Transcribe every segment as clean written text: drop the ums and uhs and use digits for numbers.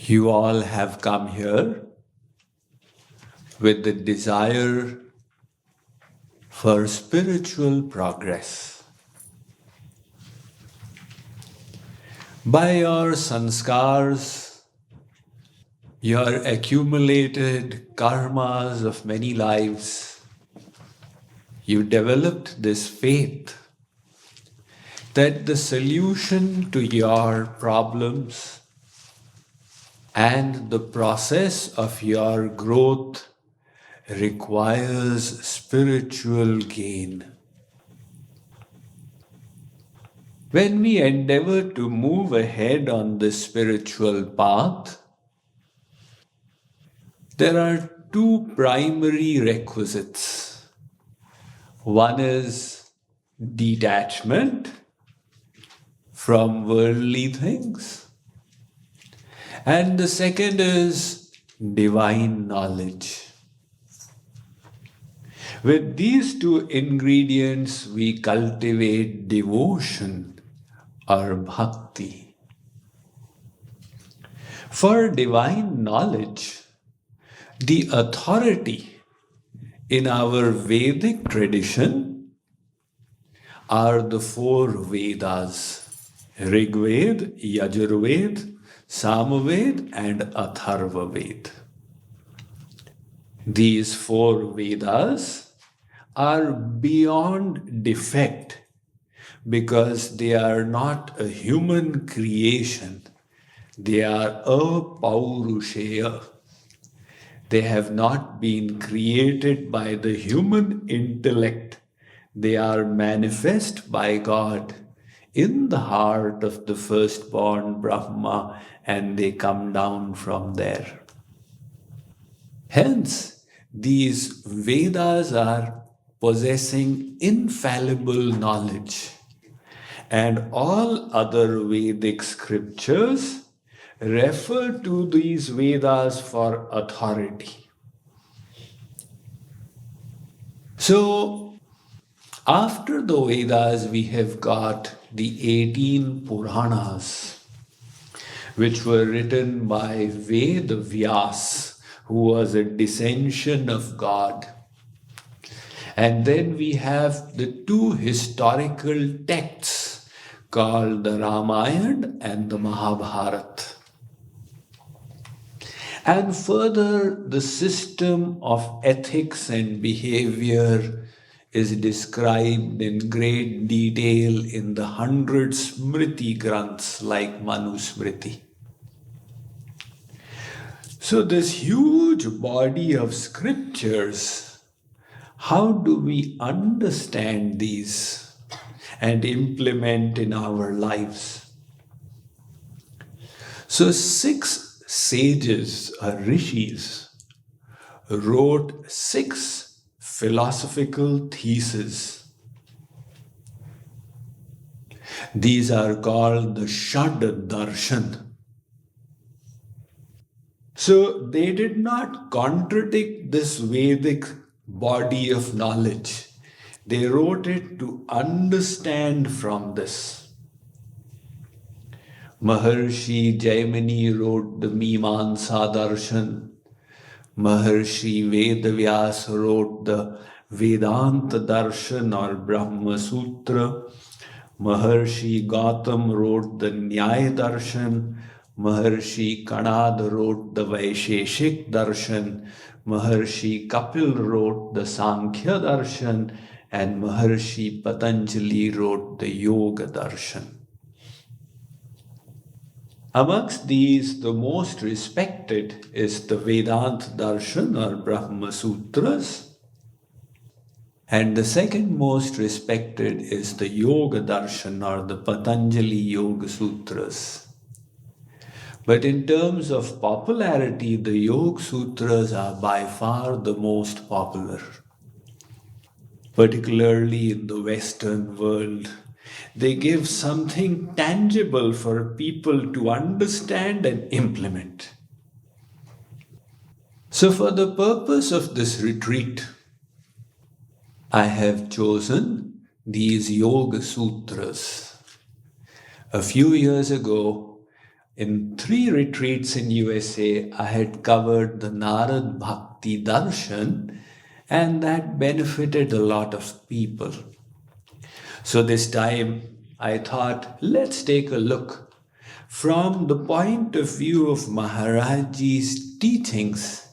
You all have come here with the desire for spiritual progress. By your sanskars, your accumulated karmas of many lives, you developed this faith that the solution to your problems and the process of your growth requires spiritual gain. When we endeavor to move ahead on this spiritual path, there are two primary requisites. One is detachment from worldly things, and the second is divine knowledge. With these two ingredients, we cultivate devotion or bhakti. For divine knowledge, the authority in our Vedic tradition are the four Vedas: Rig Veda, Yajur Veda, Samaved, and Atharva Veda. These four Vedas are beyond defect because they are not a human creation. They are apaurushaya. They have not been created by the human intellect. They are manifest by God in the heart of the firstborn Brahma, and they come down from there. Hence, these Vedas are possessing infallible knowledge, and all other Vedic scriptures refer to these Vedas for authority. So, after the Vedas, we have got the 18 Puranas, which were written by Ved Vyas, who was a descension of God. And then we have the two historical texts called the Ramayana and the Mahabharata. And further, the system of ethics and behavior is described in great detail in the 100 Smriti Granths like Manusmriti. So this huge body of scriptures, how do we understand these and implement in our lives? So 6 sages or rishis wrote 6 philosophical theses. These are called the Shad Darshan. So they did not contradict this Vedic body of knowledge. They wrote it to understand from this. Maharshi Jaimini wrote the Mimamsa Darshan. Maharshi Vedavyas wrote the Vedanta Darshan or Brahma Sutra. Maharshi Gautam wrote the Nyaya Darshan. Maharshi Kanad wrote the Vaisheshik Darshan. Maharshi Kapil wrote the Sankhya Darshan. And Maharshi Patanjali wrote the Yoga Darshan. Amongst these, the most respected is the Vedanta Darshan or Brahma Sutras. And the second most respected is the Yoga Darshan or the Patanjali Yoga Sutras. But in terms of popularity, the Yoga Sutras are by far the most popular, particularly in the Western world. They give something tangible for people to understand and implement. So for the purpose of this retreat, I have chosen these Yoga Sutras. A few years ago, in 3 retreats in USA, I had covered the Narad Bhakti Darshan, and that benefited a lot of people. So this time I thought, let's take a look from the point of view of Maharajji's teachings.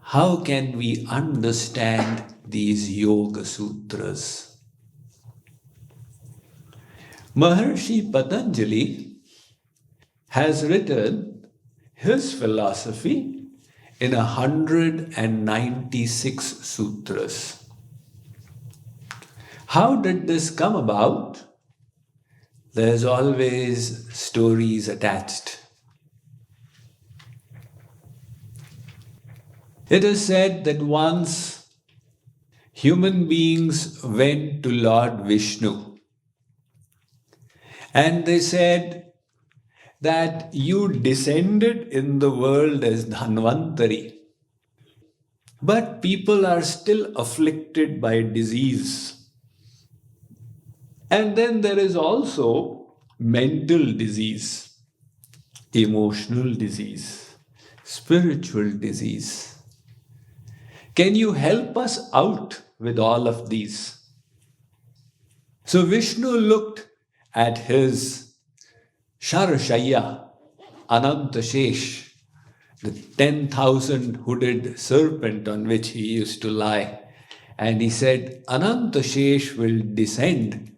How can we understand these Yoga Sutras? Maharshi Patanjali has written his philosophy in 196 sutras. How did this come about? There's always stories attached. It is said that once human beings went to Lord Vishnu and they said that you descended in the world as Dhanvantari, but people are still afflicted by disease. And then there is also mental disease, emotional disease, spiritual disease. Can you help us out with all of these? So Vishnu looked at his Sharashaya, Anantashesh, the 10,000 hooded serpent on which he used to lie, and he said, Anantashesh will descend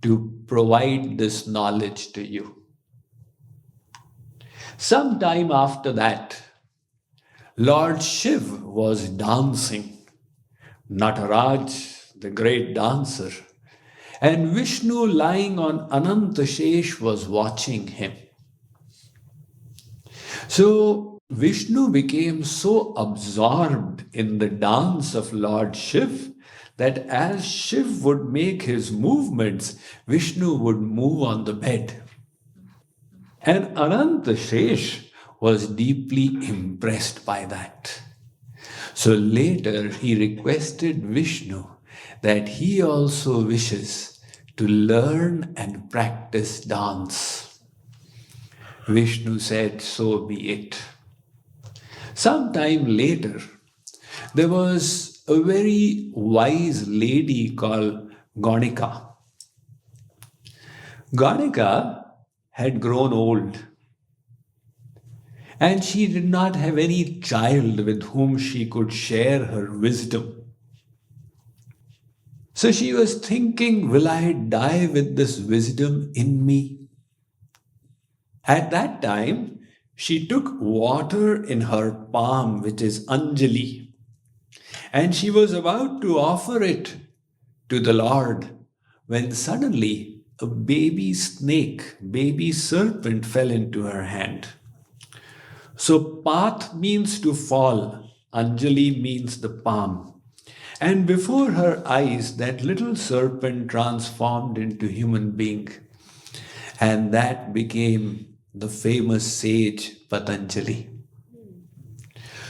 to provide this knowledge to you. Sometime after that, Lord Shiv was dancing, Nataraj, the great dancer, and Vishnu lying on Anantashesh was watching him. So Vishnu became so absorbed in the dance of Lord Shiv that as Shiv would make his movements, Vishnu would move on the bed. And Anantashesh was deeply impressed by that. So later he requested Vishnu that he also wishes to learn and practice dance. Vishnu said, so be it. Sometime later, there was a very wise lady called Ganika. Ganika had grown old, and she did not have any child with whom she could share her wisdom. So she was thinking, will I die with this wisdom in me? At that time, she took water in her palm, which is Anjali, and she was about to offer it to the Lord when suddenly a baby snake, baby serpent fell into her hand. So path means to fall, Anjali means the palm. And before her eyes, that little serpent transformed into human being. And that became the famous sage Patanjali.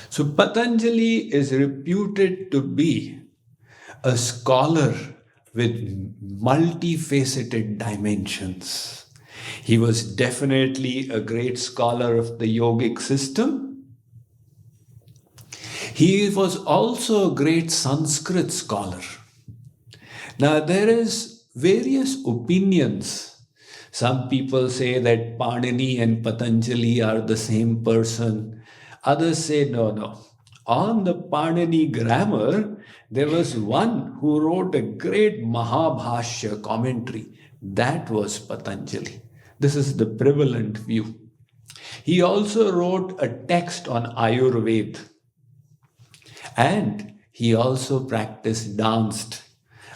So Patanjali is reputed to be a scholar with multifaceted dimensions. He was definitely a great scholar of the yogic system. He was also a great Sanskrit scholar. Now there is various opinions. Some people say that Panini and Patanjali are the same person. Others say no. On the Panini grammar, there was one who wrote a great Mahabhashya commentary. That was Patanjali. This is the prevalent view. He also wrote a text on Ayurveda. And he also danced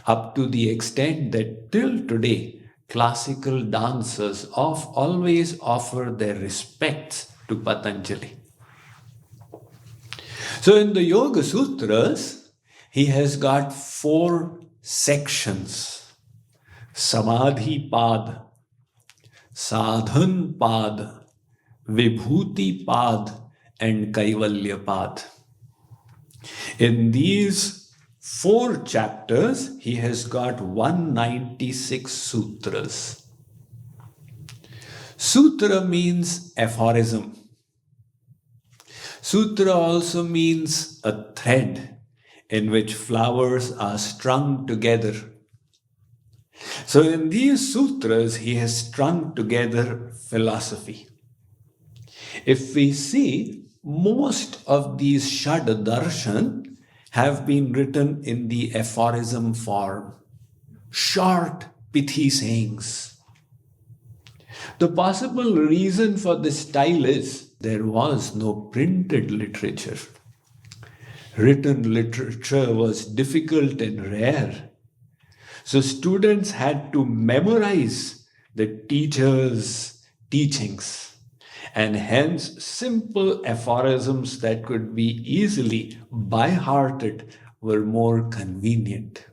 up to the extent that till today, classical dancers always offer their respects to Patanjali. So in the Yoga Sutras, he has got 4 sections. Samadhi Pad, Sadhan Pad, Vibhuti Pad, and Kaivalya Pad. In these 4 chapters, he has got 196 sutras. Sutra means aphorism. Sutra also means a thread in which flowers are strung together. So in these sutras, he has strung together philosophy. If we see, most of these Shad Darshan have been written in the aphorism form. Short, pithy sayings. The possible reason for this style is there was no printed literature. Written literature was difficult and rare. So students had to memorize the teacher's teachings, and hence simple aphorisms that could be easily by-hearted were more convenient.